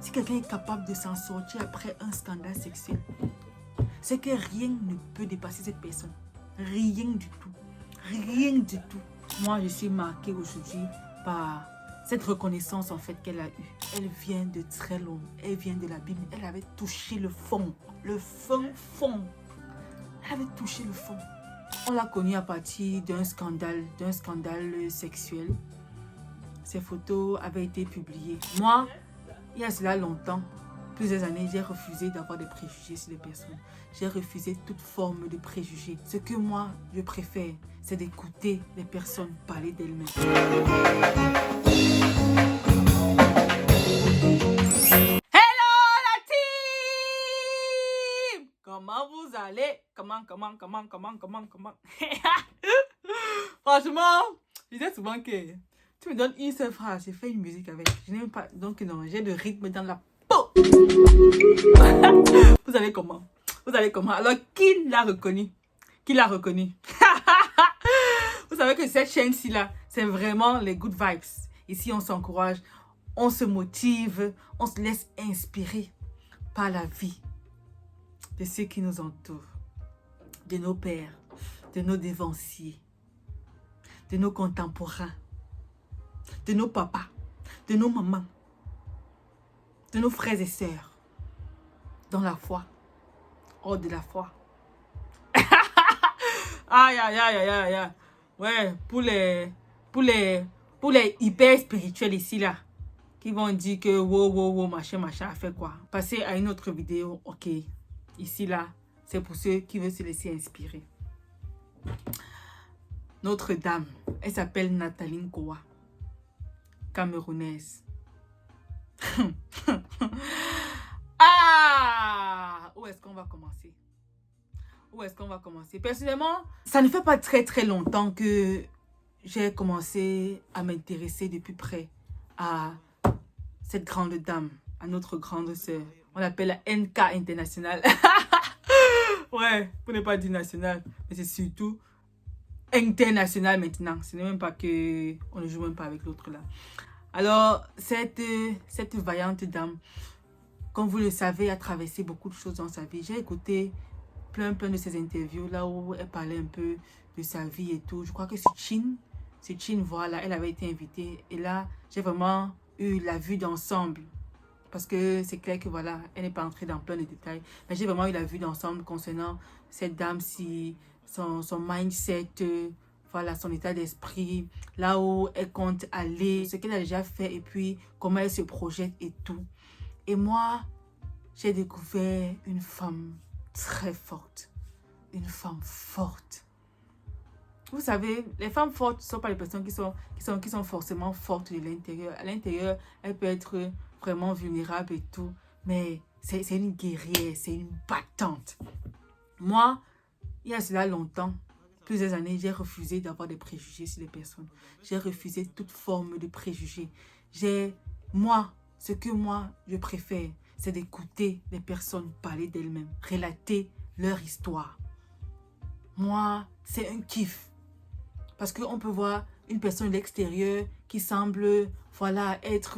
Si quelqu'un est capable de s'en sortir après un scandale sexuel, c'est que rien ne peut dépasser cette personne. Rien du tout. Rien du tout. Moi, je suis marquée aujourd'hui par cette reconnaissance en fait qu'elle a eue. Elle vient de très loin. Elle vient de la Bible. Elle avait touché le fond. Le fond. Elle avait touché le fond. On l'a connue à partir d'un scandale sexuel. Ses photos avaient été publiées. Moi, il y a cela longtemps, plusieurs années, j'ai refusé d'avoir des préjugés sur les personnes. J'ai refusé toute forme de préjugés. Ce que moi, je préfère, c'est d'écouter les personnes parler d'elles-mêmes. Hello la team! Comment vous allez? Comment? Franchement, je disais souvent que tu me donnes une seule phrase, j'ai fait une musique avec. Je n'aime pas, donc non, j'ai le rythme dans la peau. Vous allez comment? Alors, qui l'a reconnu? Vous savez que cette chaîne-ci là, c'est vraiment les good vibes. Ici, on s'encourage, on se motive, on se laisse inspirer par la vie de ceux qui nous entourent, de nos pères, de nos dévanciers, de nos contemporains, de nos papas, de nos mamans, de nos frères et sœurs, dans la foi, hors de la foi. Aïe. Ouais, pour les hyper spirituels ici là, qui vont dire que wow, machin, fait quoi? Passez à une autre vidéo, ok. Ici là, c'est pour ceux qui veulent se laisser inspirer. Notre dame, elle s'appelle Nathalie Nkoa, camerounaise. Où est-ce qu'on va commencer? Personnellement, ça ne fait pas très longtemps que j'ai commencé à m'intéresser de plus près à cette grande dame, à notre grande sœur. On l'appelle la NK internationale. Ouais, pour ne pas dire national, mais c'est surtout international maintenant. Ce n'est même pas que on ne joue même pas avec l'autre là. Alors, cette vaillante dame, comme vous le savez, a traversé beaucoup de choses dans sa vie. J'ai écouté plein de ses interviews là où elle parlait un peu de sa vie et tout. Je crois que c'est Chin, voilà, elle avait été invitée. Et là, j'ai vraiment eu la vue d'ensemble. Parce que c'est clair que voilà, elle n'est pas entrée dans plein de détails. Mais j'ai vraiment eu la vue d'ensemble concernant cette dame, si son mindset, voilà, son état d'esprit, là où elle compte aller, ce qu'elle a déjà fait et puis comment elle se projette et tout. Et moi, j'ai découvert une femme très forte. Une femme forte. Vous savez, les femmes fortes ne sont pas les personnes qui sont forcément fortes de l'intérieur. À l'intérieur, elle peut être vraiment vulnérable et tout. Mais c'est une guerrière, c'est une battante. Moi, il y a cela longtemps, plusieurs années, j'ai refusé d'avoir des préjugés sur les personnes. J'ai refusé toute forme de préjugés. Ce que moi, je préfère, c'est d'écouter les personnes parler d'elles-mêmes, relater leur histoire. Moi, c'est un kiff. Parce qu'on peut voir une personne de l'extérieur qui semble, voilà, être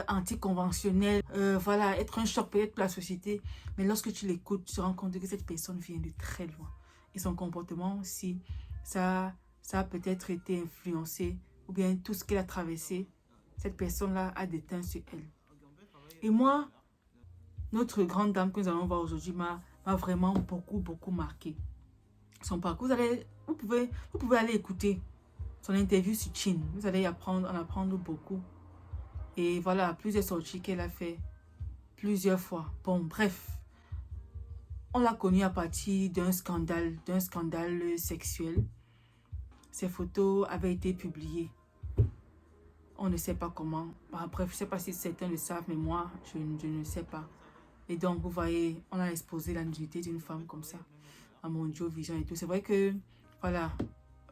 anticonventionnelle, voilà, être un choc peut-être pour la société. Mais lorsque tu l'écoutes, tu te rends compte que cette personne vient de très loin. Et son comportement aussi, ça a peut-être été influencé, ou bien tout ce qu'elle a traversé, cette personne-là a des teintes sur elle. Et moi, notre grande dame que nous allons voir aujourd'hui m'a vraiment beaucoup marqué. Son parcours, vous pouvez aller écouter son interview sur Chin. Vous allez en apprendre beaucoup. Et voilà, plusieurs sorties qu'elle a fait plusieurs fois. Bon, bref. On l'a connue à partir d'un scandale sexuel. Ses photos avaient été publiées. On ne sait pas comment. Bref, je ne sais pas si certains le savent, mais moi, je ne sais pas. Et donc, vous voyez, on a exposé la nudité d'une femme comme ça à Mondio Vision et tout. C'est vrai que, voilà,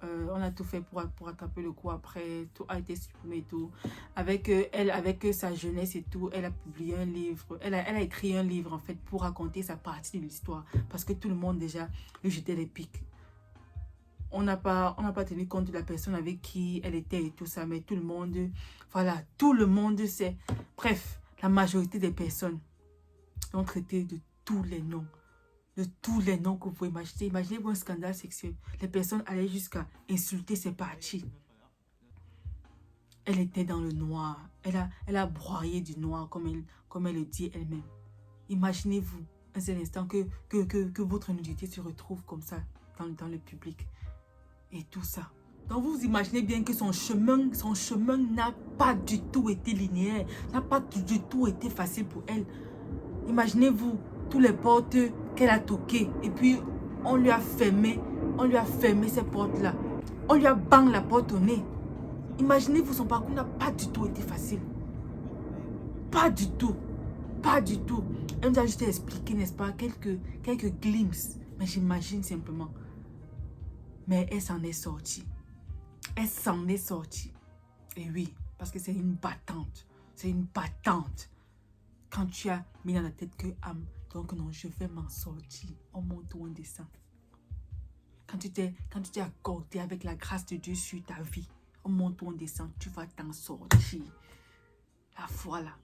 on a tout fait pour attraper le coup après. Tout a été supprimé et tout. Avec elle, avec sa jeunesse et tout, elle a publié un livre. Elle a écrit un livre, en fait, pour raconter sa partie de l'histoire. Parce que tout le monde, déjà, lui jetait les pics. On n'a pas tenu compte de la personne avec qui elle était et tout ça. Mais tout le monde, voilà, tout le monde sait. Bref, la majorité des personnes sont traitées de tous les noms. De tous les noms que vous pouvez imaginer. Imaginez-vous un scandale sexuel. Les personnes allaient jusqu'à insulter ses parties. Elle était dans le noir. Elle a broyé du noir, comme elle le dit elle-même. Imaginez-vous un seul instant que votre nudité se retrouve comme ça dans le public. Et tout ça. Donc vous imaginez bien que son chemin n'a pas du tout été linéaire. N'a pas du tout été facile pour elle. Imaginez-vous tous les portes qu'elle a toquées. Et puis on lui a fermé ces portes-là. On lui a bang la porte au nez. Imaginez-vous, son parcours n'a pas du tout été facile. Pas du tout. Pas du tout. Elle nous a juste expliqué, n'est-ce pas, quelques glimpses. Mais j'imagine simplement. Mais elle s'en est sortie. Elle s'en est sortie. Et oui, parce que c'est une battante. C'est une battante. Quand tu as mis dans la tête que, donc non, je vais m'en sortir. On monte ou on descend. Quand tu t'es accordé avec la grâce de Dieu sur ta vie, on monte ou on descend, tu vas t'en sortir. La voilà.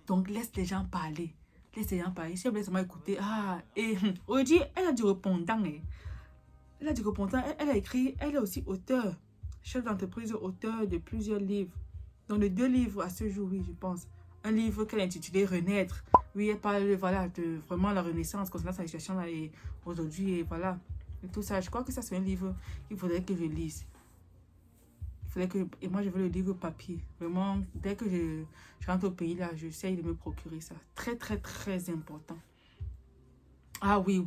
Donc laisse les gens parler. Laisse les gens parler. Si elle voulait seulement écouter, aujourd'hui, elle a du répondant. Elle a du répondant. Elle a écrit, elle est aussi auteur. Chef d'entreprise, auteur de plusieurs livres. Donc de 2 livres à ce jour, oui, je pense. Un livre qu'elle a intitulé Renaître. Oui, elle parle, voilà, de vraiment la renaissance concernant sa situation là et aujourd'hui et voilà. Et tout ça. Je crois que ça c'est un livre qu'il faudrait que je lise. Et moi je veux le livre papier. Vraiment, dès que je rentre au pays là, j'essaye de me procurer ça. Très très très important. Ah oui.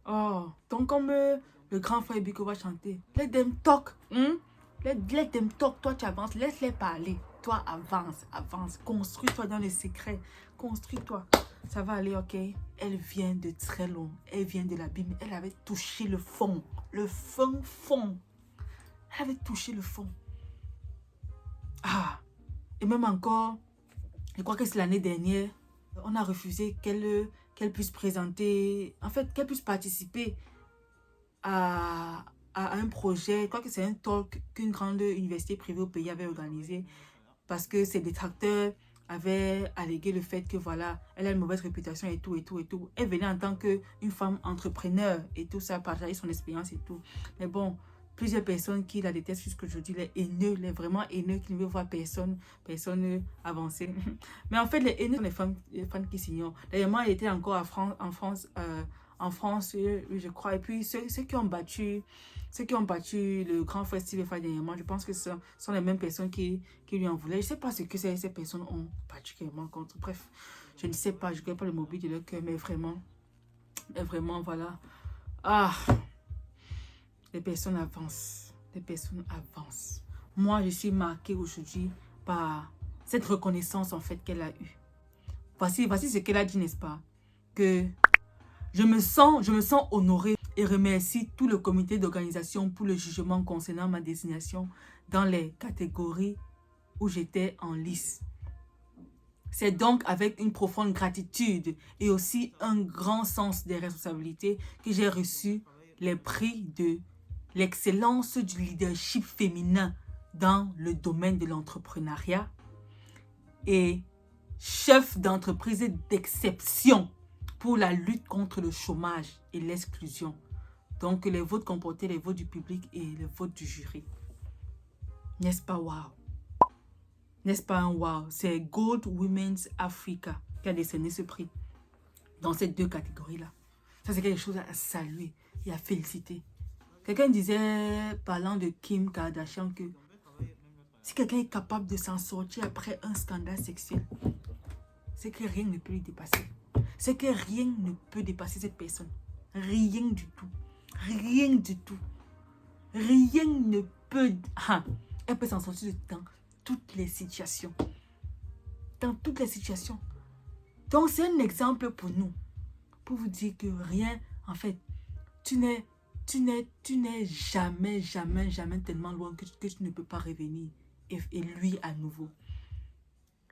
Oh, donc comme le grand frère Biko va chanter. Let them talk. Let them talk. Toi tu avances, laisse-les parler. Toi avance. Construis-toi dans les secrets. Construis-toi. Ça va aller, ok? Elle vient de très loin. Elle vient de l'abîme. Elle avait touché le fond. Le fond. Elle avait touché le fond. Et même encore, je crois que c'est l'année dernière, on a refusé qu'elle puisse présenter, en fait, qu'elle puisse participer à un projet. Je crois que c'est un talk qu'une grande université privée au pays avait organisé parce que ses détracteurs avaient allégué le fait que voilà, elle a une mauvaise réputation et tout. Elle venait en tant qu'une femme entrepreneur et tout ça, partager son expérience et tout. Mais bon, plusieurs personnes qui la détestent jusqu'aujourd'hui, les haineux, les vraiment haineux qui ne veulent voir personne avancer. Mais en fait, les haineux sont les fans qui s'ignorent. D'ailleurs, moi, elle était encore en France, je crois. Et puis, ceux qui ont battu le grand festival dernièrement, je pense que ce sont les mêmes personnes qui lui en voulaient. Je ne sais pas ce que ces personnes ont particulièrement contre. Bref, je ne sais pas, je ne connais pas le mobile de leur cœur, mais vraiment, voilà. Les personnes avancent. Moi, je suis marquée aujourd'hui par cette reconnaissance en fait qu'elle a eue. Voici ce qu'elle a dit, n'est-ce pas? Que je me sens honorée et remercie tout le comité d'organisation pour le jugement concernant ma désignation dans les catégories où j'étais en lice. C'est donc avec une profonde gratitude et aussi un grand sens des responsabilités que j'ai reçu les prix de l'excellence du leadership féminin dans le domaine de l'entrepreneuriat et chef d'entreprise d'exception pour la lutte contre le chômage et l'exclusion. Donc les votes comportaient les votes du public et les votes du jury. N'est-ce pas wow? N'est-ce pas un wow? C'est Gold Women's Africa qui a décerné ce prix dans ces 2 catégories-là. Ça, c'est quelque chose à saluer et à féliciter. Quelqu'un disait, parlant de Kim Kardashian, que si quelqu'un est capable de s'en sortir après un scandale sexuel, c'est que rien ne peut lui dépasser. C'est que rien ne peut dépasser cette personne. Rien du tout. Rien du tout. Rien ne peut... Elle peut s'en sortir dans toutes les situations. Dans toutes les situations. Donc c'est un exemple pour nous. Pour vous dire que rien, en fait, tu n'es jamais tellement loin que tu ne peux pas revenir et lui à nouveau.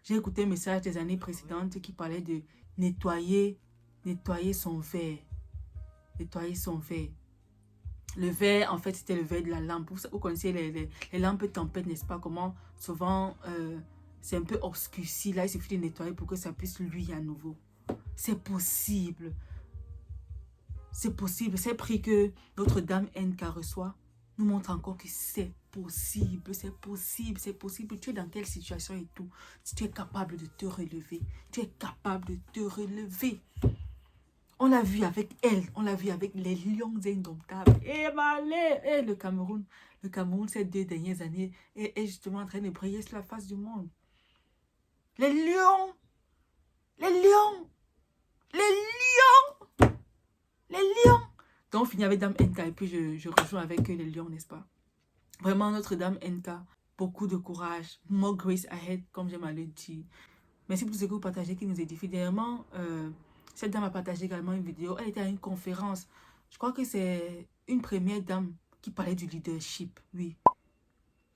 J'ai écouté un message des années précédentes qui parlait de nettoyer son verre. Nettoyer son verre. Le verre, en fait, c'était le verre de la lampe. Vous connaissez les lampes tempête, n'est-ce pas? Comment souvent c'est un peu obscurci. Là, il suffit de nettoyer pour que ça puisse luire à nouveau. C'est possible. C'est possible. Ces prix que Notre-Dame NK reçoit nous montre encore que c'est possible. C'est possible. C'est possible. Tu es dans quelle situation et tout. Si tu es capable de te relever. Tu es capable de te relever. On l'a vu avec elle. On l'a vu avec les lions indomptables. Et malé. Et le Cameroun. Le Cameroun, ces 2 dernières années, est justement en train de briller sur la face du monde. Les lions. Les lions. Les lions. Les lions. Donc, on finit avec Dame NK et puis je rejoins avec les lions, n'est-ce pas? Vraiment, Notre-Dame NK, beaucoup de courage. More grace ahead, comme j'aime à le dire. Merci pour ce que vous partagez qui nous édifie. Dernièrement, cette dame a partagé également une vidéo. Elle était à une conférence. Je crois que c'est une première dame qui parlait du leadership. Oui.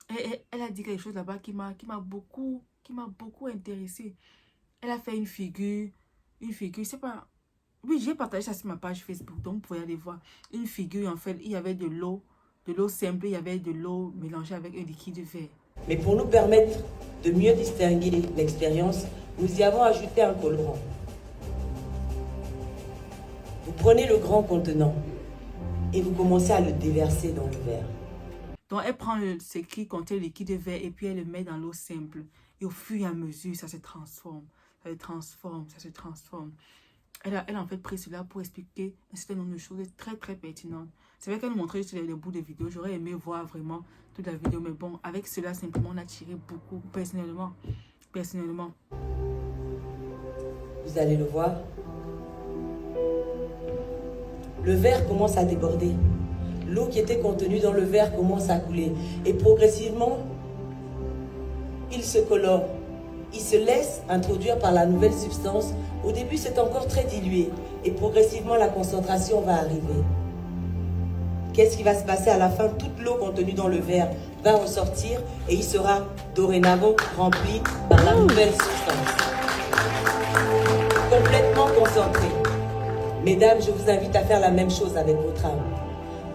Et elle a dit quelque chose là-bas qui m'a beaucoup intéressée. Elle a fait une figure, c'est pas... Oui, j'ai partagé ça sur ma page Facebook, donc vous pouvez aller voir. Une figure, en fait, il y avait de l'eau simple, il y avait de l'eau mélangée avec un liquide vert. Mais pour nous permettre de mieux distinguer l'expérience, nous y avons ajouté un colorant. Vous prenez le grand contenant et vous commencez à le déverser dans le verre. Donc, elle prend ce qui contient le liquide vert et puis elle le met dans l'eau simple. Et au fur et à mesure, ça se transforme. Ça se transforme, ça se transforme. Elle a en fait pris cela pour expliquer un certain nombre de choses très pertinentes. C'est vrai qu'elle nous montrait juste les bouts de vidéo. J'aurais aimé voir vraiment toute la vidéo. Mais bon, avec cela, simplement, on a tiré beaucoup personnellement. Vous allez le voir. Le verre commence à déborder. L'eau qui était contenue dans le verre commence à couler. Et progressivement, il se colore. Il se laisse introduire par la nouvelle substance. Au début, c'est encore très dilué. Et progressivement, la concentration va arriver. Qu'est-ce qui va se passer à la fin? Toute l'eau contenue dans le verre va ressortir et il sera dorénavant rempli par la nouvelle substance. Complètement concentré. Mesdames, je vous invite à faire la même chose avec votre âme.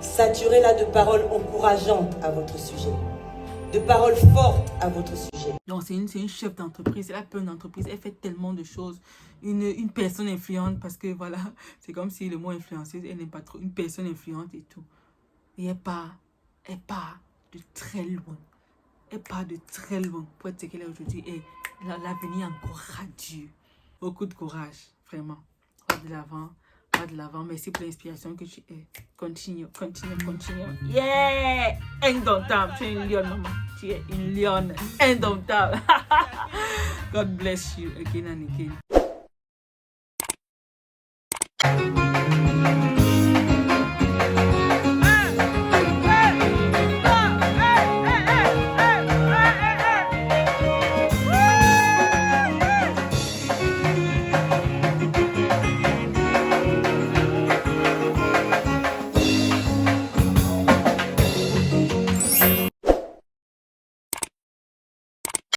Saturez-la de paroles encourageantes à votre sujet. De paroles fortes à votre sujet. Donc, c'est une chef d'entreprise, elle a plein d'entreprises, elle fait tellement de choses. Une personne influente, parce que voilà, c'est comme si le mot influenceuse, elle n'est pas trop une personne influente et tout. Et elle part de très loin. Elle part de très loin pour être ce qu'elle est aujourd'hui. Et l'avenir est encore radieux. Beaucoup de courage, vraiment. Pas de l'avant. Merci pour l'inspiration que tu es. Continue. Yeah! Indomptable. Tu es une lionne, maman. Tu es une lionne indomptable. God bless you again and again.